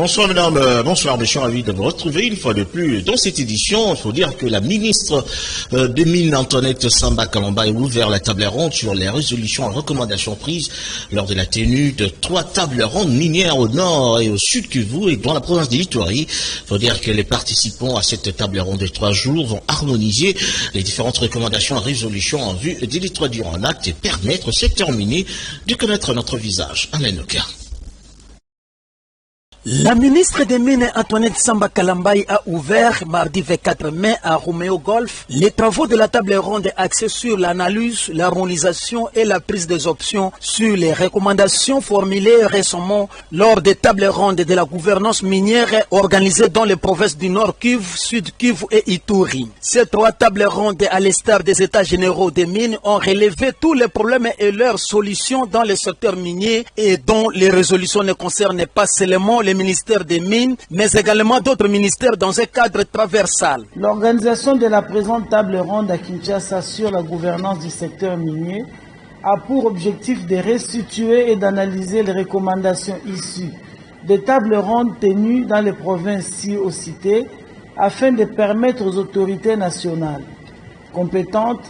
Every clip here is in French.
Bonsoir mesdames, bonsoir messieurs, ravi de vous retrouver une fois de plus dans cette édition. Il faut dire que la ministre des Mines Antoinette Samba Kalamba a ouvert la table ronde sur les résolutions et recommandations prises lors de la tenue de 3 tables rondes minières au nord et au sud Kivu et dans la province de l'Itouari. Il faut dire que les participants à cette table ronde de 3 jours vont harmoniser les différentes recommandations et résolutions en vue de les traduire en actes et permettre au secteur minier de connaître notre visage. Alain Noka. La ministre des Mines Antoinette Samba Kalamba a ouvert mardi 24 mai à Romeo Golf les travaux de la table ronde axée sur l'analyse, l'harmonisation et la prise des options sur les recommandations formulées récemment lors des tables rondes de la gouvernance minière organisées dans les provinces du Nord Kivu, Sud Kivu et Ituri. Ces 3 tables rondes, à l'instar des états généraux des mines, ont relevé tous les problèmes et leurs solutions dans le secteur minier et dont les résolutions ne concernent pas seulement les ministère des Mines, mais également d'autres ministères dans un cadre transversal. L'organisation de la présente table ronde à Kinshasa sur la gouvernance du secteur minier a pour objectif de restituer et d'analyser les recommandations issues des tables rondes tenues dans les provinces ci-citées afin de permettre aux autorités nationales compétentes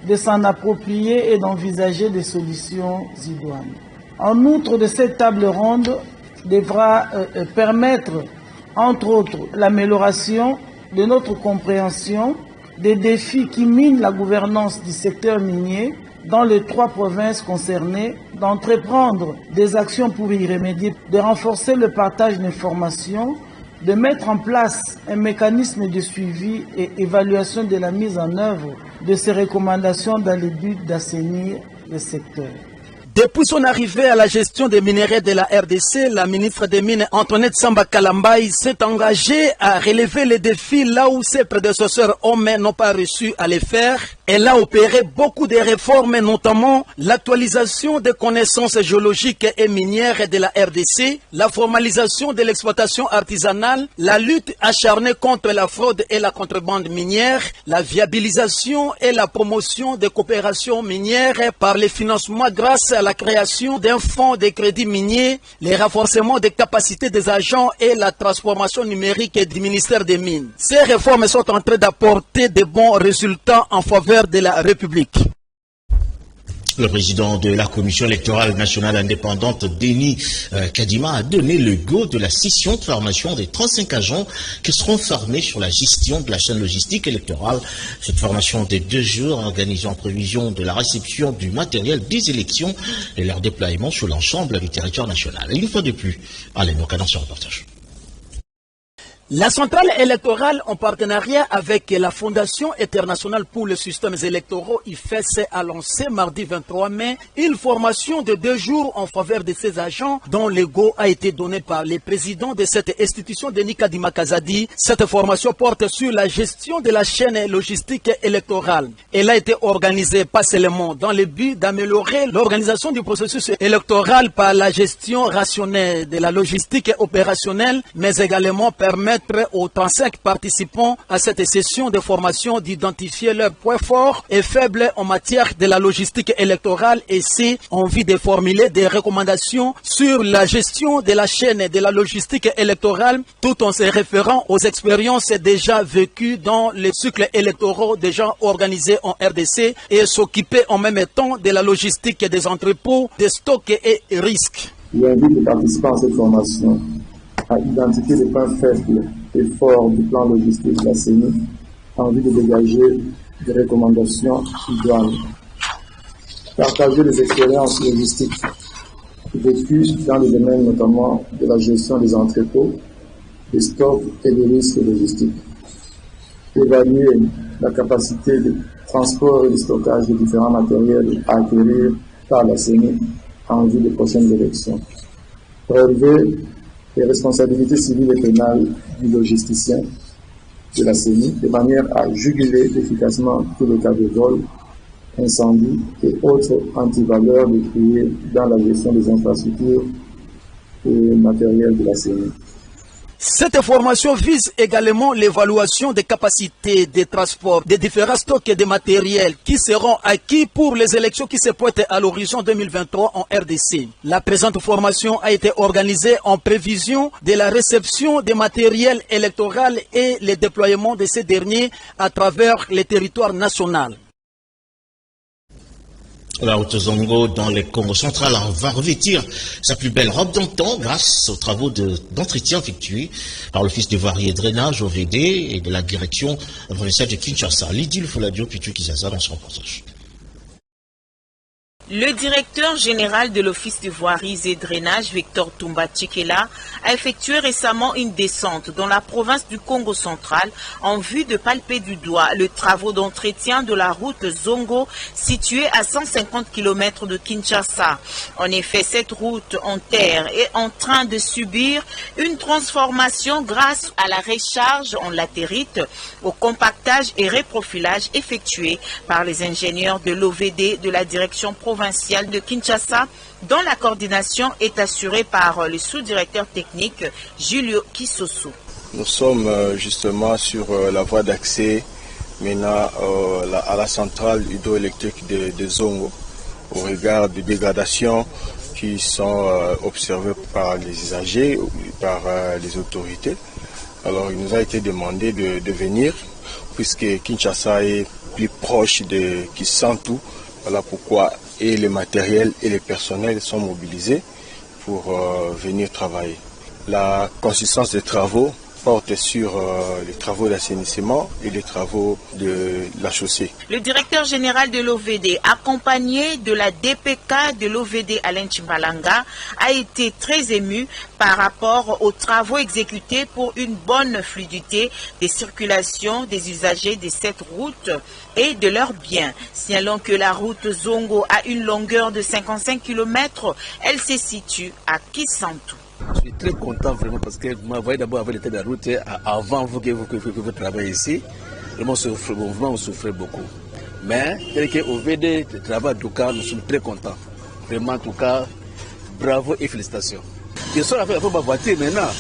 de s'en approprier et d'envisager des solutions idoines. En outre de cette table ronde, devra permettre, entre autres, l'amélioration de notre compréhension des défis qui minent la gouvernance du secteur minier dans les 3 provinces concernées, d'entreprendre des actions pour y remédier, de renforcer le partage d'informations, de mettre en place un mécanisme de suivi et évaluation de la mise en œuvre de ces recommandations dans le but d'assainir le secteur. Depuis son arrivée à la gestion des minerais de la RDC, la ministre des Mines Antoinette Samba Kalamba s'est engagée à relever les défis là où ses prédécesseurs hommes n'ont pas réussi à les faire. Elle a opéré beaucoup de réformes, notamment l'actualisation des connaissances géologiques et minières de la RDC, la formalisation de l'exploitation artisanale, la lutte acharnée contre la fraude et la contrebande minière, la viabilisation et la promotion des coopérations minières par les financements grâce à la création d'un fonds de crédit minier, le renforcement des capacités des agents et la transformation numérique du ministère des Mines. Ces réformes sont en train d'apporter de bons résultats en faveur de la République. Le président de la Commission électorale nationale indépendante, Denis Kadima, a donné le go de la session de formation des 35 agents qui seront formés sur la gestion de la chaîne logistique électorale. Cette formation de 2 jours organisée en prévision de la réception du matériel des élections et leur déploiement sur l'ensemble du territoire national. Et une fois de plus, allez, nous regardons ce reportage. La centrale électorale, en partenariat avec la Fondation internationale pour les systèmes électoraux, IFES, a lancé mardi 23 mai une formation de 2 jours en faveur de ces agents dont le go a été donné par le président de cette institution, Denis Kadima Kazadi. Cette formation porte sur la gestion de la chaîne logistique électorale. Elle a été organisée pas seulement dans le but d'améliorer l'organisation du processus électoral par la gestion rationnelle de la logistique opérationnelle, mais également permettre aux 35 participants à cette session de formation d'identifier leurs points forts et faibles en matière de la logistique électorale et si en vue de formuler des recommandations sur la gestion de la chaîne de la logistique électorale tout en se référant aux expériences déjà vécues dans les cycles électoraux déjà organisés en RDC et s'occuper en même temps de la logistique des entrepôts, des stocks et risques. J'invite les participants à cette formation à identifier les points faibles et forts du plan logistique de la CENI en vue de dégager des recommandations idoines. Partager les expériences logistiques vécues dans les domaines notamment de la gestion des entrepôts, des stocks et des risques logistiques. Évaluer la capacité de transport et de stockage de différents matériels à acquérir par la CENI en vue des prochaines élections. Relever les responsabilités civiles et pénales du logisticien de la CENI de manière à juguler efficacement tous les cas de vol, incendie et autres antivaleurs décriés dans la gestion des infrastructures et matériels de la CENI. Cette formation vise également l'évaluation des capacités de transport des différents stocks de matériel qui seront acquis pour les élections qui se pointent à l'horizon 2023 en RDC. La présente formation a été organisée en prévision de la réception des matériels électoraux et le déploiement de ces derniers à travers les territoires nationaux. La route Zongo dans le Congo central va revêtir sa plus belle robe d'antan grâce aux travaux d'entretien effectués par l'Office de voirie et drainage OVD et de la direction provinciale de Kinshasa. Lydie Lufoladio Pitu Kizaza dans son reportage. Le directeur général de l'Office de voirie et drainage, Victor Toumba Tchikela, a effectué récemment une descente dans la province du Congo central en vue de palper du doigt les travaux d'entretien de la route Zongo située à 150 km de Kinshasa. En effet, cette route en terre est en train de subir une transformation grâce à la recharge en latérite, au compactage et reprofilage effectué par les ingénieurs de l'OVD de la direction provinciale de Kinshasa, dont la coordination est assurée par le sous-directeur technique Julio Kisoso. Nous sommes justement sur la voie d'accès maintenant à la centrale hydroélectrique de Zongo au regard des dégradations qui sont observées par les usagers ou par les autorités. Alors il nous a été demandé de venir puisque Kinshasa est plus proche de Kisantu. Voilà pourquoi et les matériels et les personnels sont mobilisés pour venir travailler. La consistance des travaux porte sur les travaux d'assainissement et les travaux de la chaussée. Le directeur général de l'OVD, accompagné de la DPK de l'OVD Alain Chimbalanga, a été très ému par rapport aux travaux exécutés pour une bonne fluidité des circulations des usagers de cette route et de leurs biens. Signalons que la route Zongo a une longueur de 55 km, elle se situe à Kisantu. Je suis très content vraiment parce que vous m'avez d'abord avec l'état de la route avant vous que vous travaillez ici. Vraiment, on souffrait beaucoup. Mais tel que OVD travaille en tout cas, nous sommes très contents. Vraiment, en tout cas, bravo et félicitations. Je sors avec ma voiture maintenant.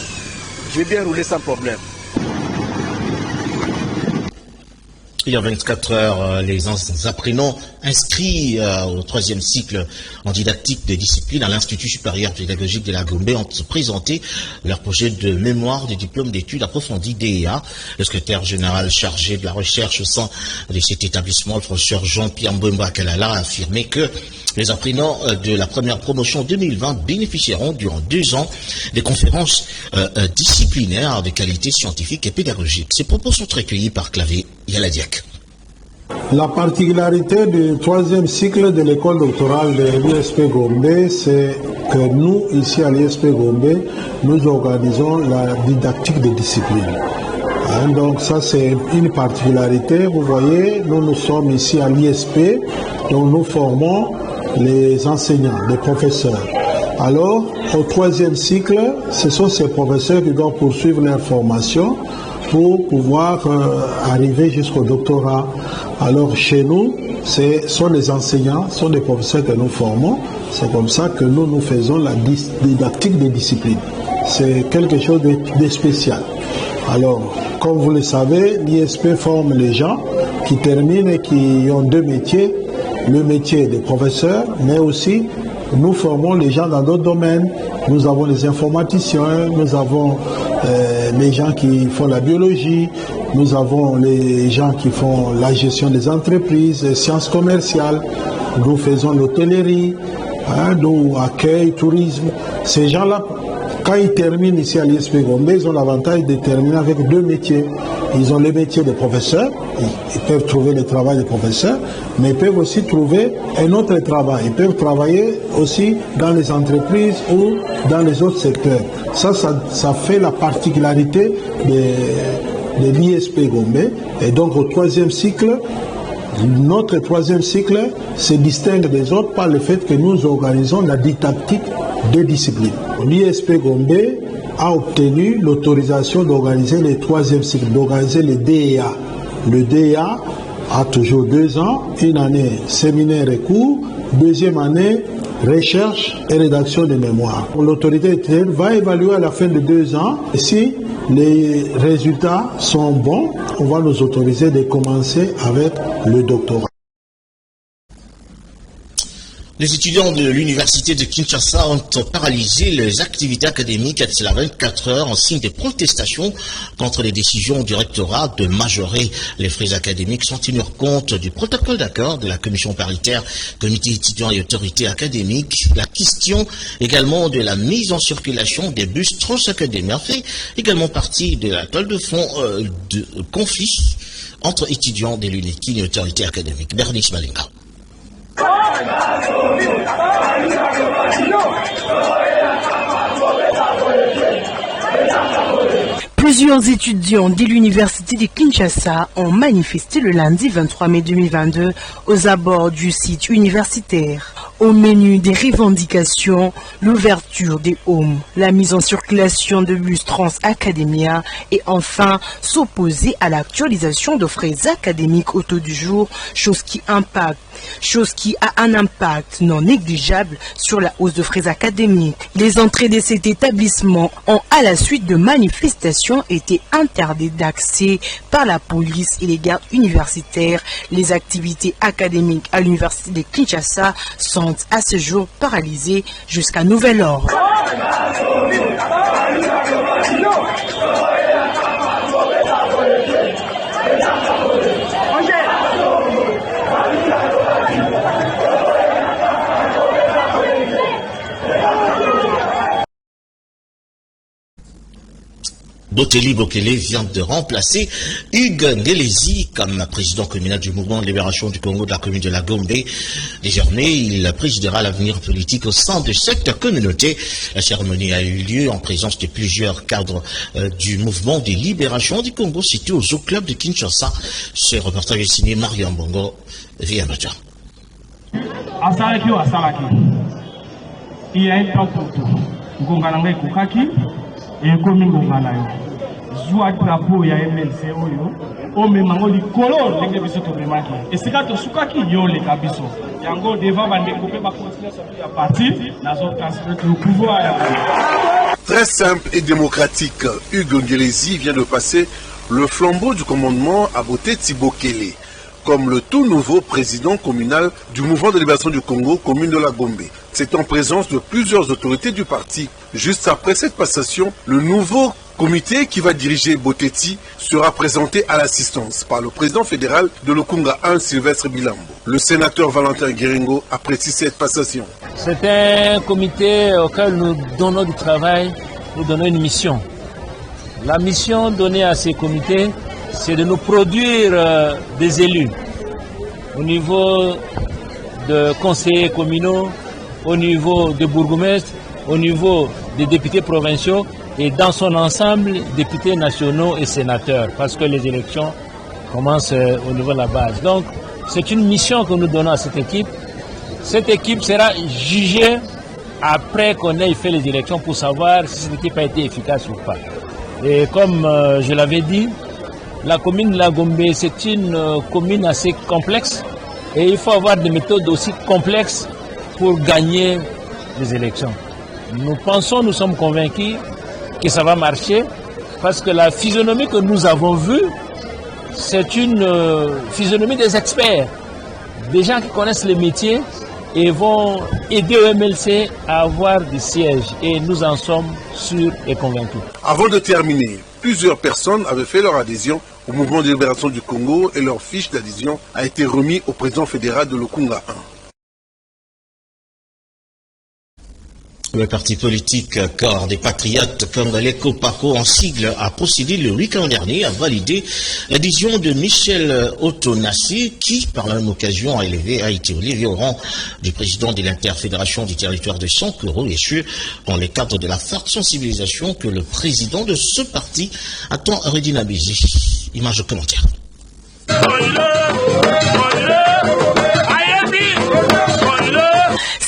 Je vais bien rouler sans problème. Il y a 24 heures, les apprenants inscrits au 3e cycle en didactique des disciplines à l'Institut supérieur pédagogique de la Gombe ont présenté leur projet de mémoire de diplôme d'études approfondies DEA. Le secrétaire général chargé de la recherche au sein de cet établissement, le professeur Jean-Pierre Mbemba Kalala, a affirmé que les apprenants de la première promotion 2020 bénéficieront durant 2 ans des conférences disciplinaires de qualité scientifique et pédagogique. Ces propos sont recueillis par Clavé Yaladiak. La particularité du 3e cycle de l'école doctorale de l'ISP Gombe, c'est que nous, ici à l'ISP Gombe, nous organisons la didactique des disciplines. Donc ça, c'est une particularité. Vous voyez, nous sommes ici à l'ISP, donc nous formons les enseignants, les professeurs. Alors, au 3e cycle, ce sont ces professeurs qui doivent poursuivre leur formation pour pouvoir arriver jusqu'au doctorat. Alors chez nous, ce sont les enseignants, ce sont les professeurs que nous formons. C'est comme ça que nous faisons la didactique des disciplines. C'est quelque chose de spécial. Alors, comme vous le savez, l'ISP forme les gens qui terminent et qui ont 2 métiers. Le métier des professeurs, mais aussi nous formons les gens dans d'autres domaines. Nous avons les informaticiens, nous avons les gens qui font la biologie, nous avons les gens qui font la gestion des entreprises, les sciences commerciales, nous faisons l'hôtellerie, nous accueil, tourisme. Ces gens-là, quand ils terminent ici à l'ISP Gombe, ils ont l'avantage de terminer avec 2 métiers. Ils ont le métier de professeur, ils peuvent trouver le travail de professeur, mais ils peuvent aussi trouver un autre travail. Ils peuvent travailler aussi dans les entreprises ou dans les autres secteurs. Ça fait la particularité de l'ISP Gombe. Et donc au 3e cycle, notre 3e cycle se distingue des autres par le fait que nous organisons la didactique des disciplines. L'ISP Gombe a obtenu l'autorisation d'organiser le 3e cycle, d'organiser le DEA. Le DEA a toujours 2 ans, une année séminaire et cours, 2e année recherche et rédaction de mémoire. L'autorité va évaluer à la fin de 2 ans si les résultats sont bons, on va nous autoriser de commencer avec le doctorat. Les étudiants de l'université de Kinshasa ont paralysé les activités académiques à 24 heures en signe de protestation contre les décisions du rectorat de majorer les frais académiques sans tenir compte du protocole d'accord de la commission paritaire, comité étudiant et autorité académique. La question également de la mise en circulation des bus transacadémiques fait également partie de la toile de fond de conflit entre étudiants de l'UNIKI et autorité académique. Bernice Malinga. Plusieurs étudiants de l'université de Kinshasa ont manifesté le lundi 23 mai 2022 aux abords du site universitaire. Au menu des revendications, l'ouverture des homes, la mise en circulation de bus Trans Academia et enfin s'opposer à l'actualisation de frais académiques au taux du jour, chose qui a un impact non négligeable sur la hausse de frais académiques. Les entrées de cet établissement ont, à la suite de manifestations, été interdites d'accès par la police et les gardes universitaires. Les activités académiques à l'université de Kinshasa sont à ce jour paralysées jusqu'à nouvel ordre. Boteli Bokele vient de remplacer Hugues Ngelezi comme président communal du mouvement de libération du Congo de la commune de la Gombe. Désormais, il présidera l'avenir politique au sein de cette communauté. La cérémonie a eu lieu en présence de plusieurs cadres du mouvement de libération du Congo situé au Zoo Club de Kinshasa. Ce reportage est signé Mariam Bongo via Maja. Il y a un temps pour tout. Et comme il y a un drapeau, il y a un MLC, on met un color, les gars, et c'est quand on soukaki, il y a les cabisso. Il y a un go devant, on découper ma conscience à partir, le pouvoir. Très simple et démocratique, Hugues Ngelezi vient de passer le flambeau du commandement à Boteti Bokele comme le tout nouveau président communal du mouvement de libération du Congo, commune de la Gombe. C'est en présence de plusieurs autorités du parti. Juste après cette passation, le nouveau comité qui va diriger Boteti sera présenté à l'assistance par le président fédéral de l'Okunga 1, Sylvestre Bilambo. Le sénateur Valentin Guéringo apprécie cette passation. C'est un comité auquel nous donnons du travail, nous donnons une mission. La mission donnée à ces comités, c'est de nous produire des élus au niveau de conseillers communaux, au niveau de bourgmestres, au niveau des députés provinciaux et dans son ensemble, députés nationaux et sénateurs, parce que les élections commencent au niveau de la base. Donc, c'est une mission que nous donnons à cette équipe. Cette équipe sera jugée après qu'on ait fait les élections pour savoir si cette équipe a été efficace ou pas. Et comme je l'avais dit, la commune de la Gombe, c'est une commune assez complexe et il faut avoir des méthodes aussi complexes pour gagner les élections. Nous pensons, nous sommes convaincus que ça va marcher parce que la physionomie que nous avons vue, c'est une physionomie des experts, des gens qui connaissent les métiers et vont aider au MLC à avoir des sièges et nous en sommes sûrs et convaincus. Avant de terminer, plusieurs personnes avaient fait leur adhésion au mouvement de libération du Congo et leur fiche d'adhésion a été remise au président fédéral de l'Okunga 1. Le parti politique Corps des Patriotes congolais Kopako en sigle a procédé le week-end dernier à valider l'adhésion de Michel Otonassi qui, par la même occasion, a été élevé au rang du président de l'interfédération du territoire de Sankoro et ce, dans le cadre de la forte sensibilisation que le président de ce parti attend à Redina Bézi. Image de commentaire.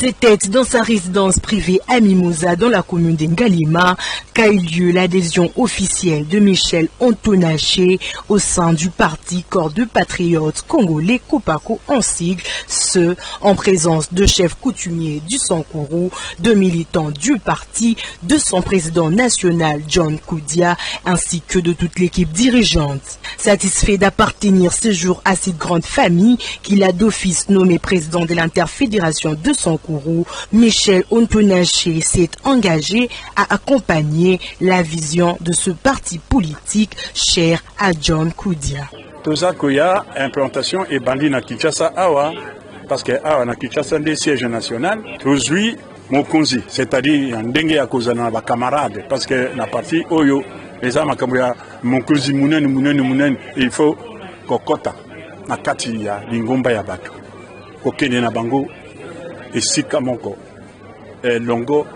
C'était dans sa résidence privée à Mimosa, dans la commune d'Ngalima, qu'a eu lieu l'adhésion officielle de Michel Ontonaché au sein du parti Corps de Patriotes Congolais Kopako en sigle, ce en présence de chefs coutumiers du Sankourou, de militants du parti, de son président national John Koudia, ainsi que de toute l'équipe dirigeante. Satisfait d'appartenir ce jour à cette grande famille qu'il a d'office nommé président de l'interfédération de Sankourou, Michel Ontonaché s'est engagé à accompagner la vision de ce parti politique cher à John Koudia. Toza Koya, implantation et bandi na Kinshasa awa, parce que awa na Kinshasa des sièges national, aujourd'hui Mokonzi, c'est-à-dire ndenge ya kozana ba camarades, parce que la partie Oyo, les amis ya Mokonzi munen, il faut kokota na kati ya lingomba ya bato. Kokene na bango esika moko longo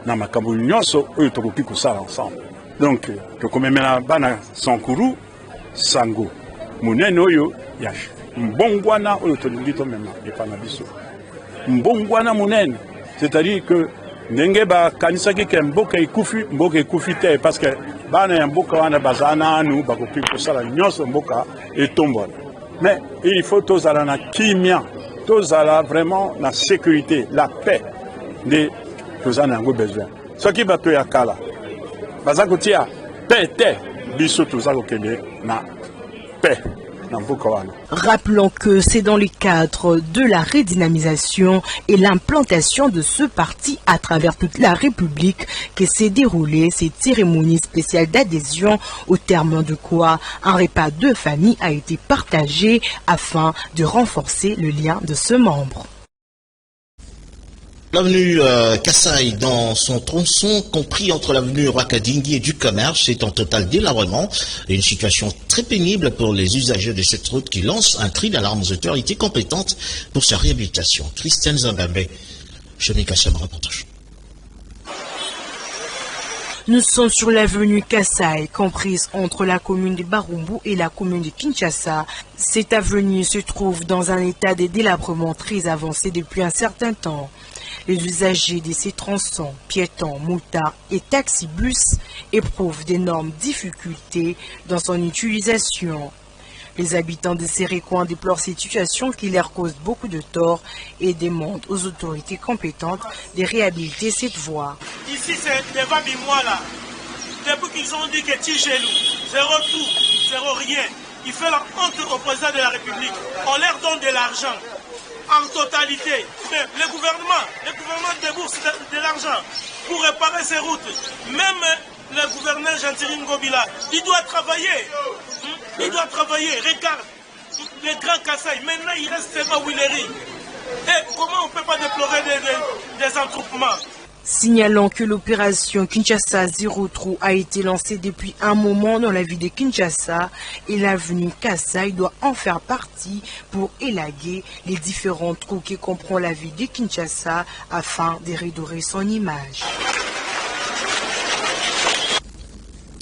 na makambo nyonso oyo tokoki kosala ensemble. Donc tokomemela bana Sankuru sango munene oyo ya mbongwana oyo tolingi tomema epana biso mbongwana munene, c'est-à-dire que ndenge bakanisaki ke mboka ekufi te parce que bana ya mboka wana bazana anu bakoki kosala nyonso mboka etombola. Mais il faut tozala na kimia, tozala vraiment la sécurité, la paix de tozana yango besoin. Ce qui bato ya kala bazako tia paix te biso tozako kende na paix. Rappelons que c'est dans le cadre de la redynamisation et l'implantation de ce parti à travers toute la République que s'est déroulée cette cérémonie spéciale d'adhésion, au terme de quoi un repas de famille a été partagé afin de renforcer le lien de ce membre. L'avenue Kassai, dans son tronçon compris entre l'avenue Rakadingi et du Commerce, est en total délabrement et une situation très pénible pour les usagers de cette route qui lance un cri d'alarme aux autorités compétentes pour sa réhabilitation. Christiane Zambambe, Chemin Kassam, reportage. Nous sommes sur l'avenue Kassai, comprise entre la commune de Barumbu et la commune de Kinshasa. Cette avenue se trouve dans un état de délabrement très avancé depuis un certain temps. Les usagers de ces tronçons, piétons, moutards et taxibus éprouvent d'énormes difficultés dans son utilisation. Les habitants de ces recoins déplorent cette situation qui leur cause beaucoup de tort et demandent aux autorités compétentes de réhabiliter cette voie. Ici, c'est devant Bimoala. Depuis qu'ils ont dit que Tigelou, zéro tout, zéro rien, il fait la honte au président de la République. On leur donne de l'argent en totalité. Mais le gouvernement débourse de l'argent pour réparer ces routes. Même le gouverneur Jean-Thierry Ngobila, il doit travailler. Il doit travailler. Regarde, le grand Kassai, maintenant il reste seulement Willery. Et comment on ne peut pas déplorer des entroupements? Signalons que l'opération Kinshasa Zéro Trou a été lancée depuis un moment dans la ville de Kinshasa et l'avenue Kassai doit en faire partie pour élaguer les différents trous qui comprennent la ville de Kinshasa afin de redorer son image.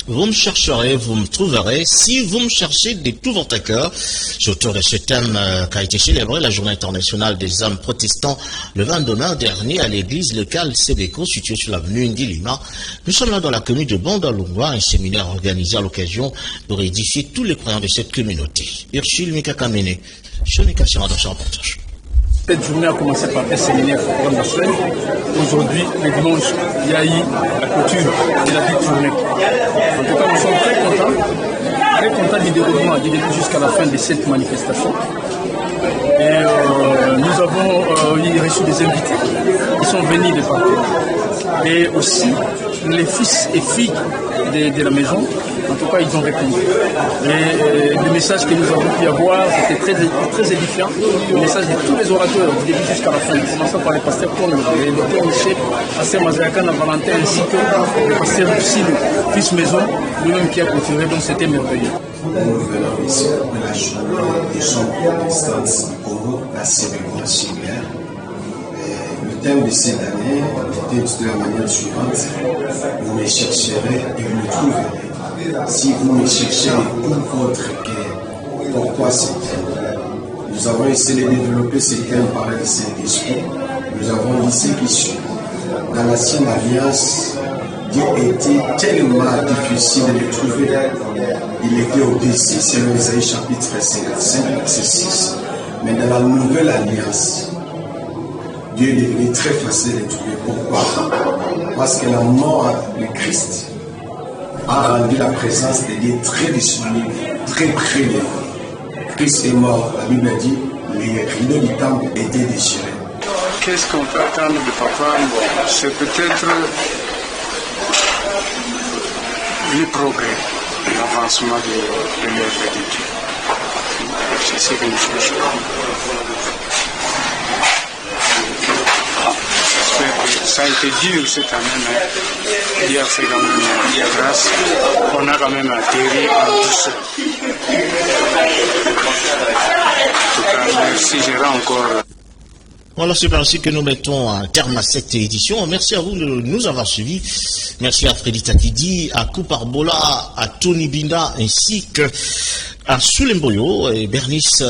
Vous me chercherez, vous me trouverez. Si vous me cherchez de tout votre cœur, c'est autour de ce thème qu'a été célébré la Journée internationale des hommes protestants le 22 mai dernier à l'église locale Sédéco, située sur l'avenue Ngilima. Nous sommes là dans la commune de Bandalungwa, un séminaire organisé à l'occasion pour édifier tous les croyants de cette communauté. Urshil Mikakamene, Shonika Sira dans ce reportage. Cette journée a commencé par un séminaire mensuel. Aujourd'hui, le dimanche, il y a eu la clôture de la dite journée. En tout cas, nous sommes très contents du déroulement jusqu'à la fin de cette manifestation. Et nous avons reçu des invités qui sont venus de partout. Et aussi, les fils et filles de la maison, en tout cas, ils ont répondu. Et le message que nous avons pu avoir, c'était très édifiant. Le message de tous les orateurs, du début jusqu'à la fin, commençant par le pasteur Paul, le docteur Michel, le pasteur Mazakana Valentin, ainsi que le pasteur Lucille, fils maison, lui-même qui a continué, donc c'était merveilleux. Nous venons ici pour la journée des gens protestants du Congo, la célébration hier. Le thème de cette année était de la manière suivante: vous me chercherez et vous me trouverez. Si vous me cherchez pour votre cœur, pourquoi ce thème? Nous avons essayé de développer ce thème par le Saint-Esprit. Le nous avons dit ce qui suit. Dans l'ancienne alliance, Dieu était tellement difficile de trouver. Il était au-dessus, selon Isaïe chapitre 55, verset 6. Mais dans la nouvelle alliance, Dieu est devenu très facile de trouver. Pourquoi? Parce que la mort de Christ a rendu la présence de Dieu très disponible, très près de nous. Christ est mort, la Bible dit, les rideaux du temple étaient déchirés. Qu'est-ce qu'on peut attendre de papa? C'est peut-être le progrès, l'avancement de l'œuvre de Dieu. C'est ce que nous cherchons. J'espère que ça a été dur cette année, mais Dieu a fait quand même grâce. On a quand même atterri en douceur. En tout cas, merci, j'irai encore. Voilà, c'est ainsi que nous mettons un terme à cette édition. Merci à vous de nous avoir suivis. Merci à Freddy Tatidi, à Kouparbola, à Tony Binda, ainsi que à Soulemboyo et Bernice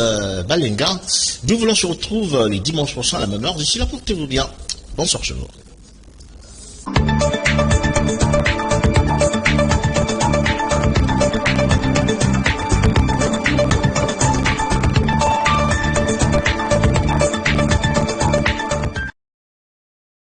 Balenga. Nous voulons se retrouver les dimanches prochains à la même heure. D'ici là, portez-vous bien. Bonsoir chez vous.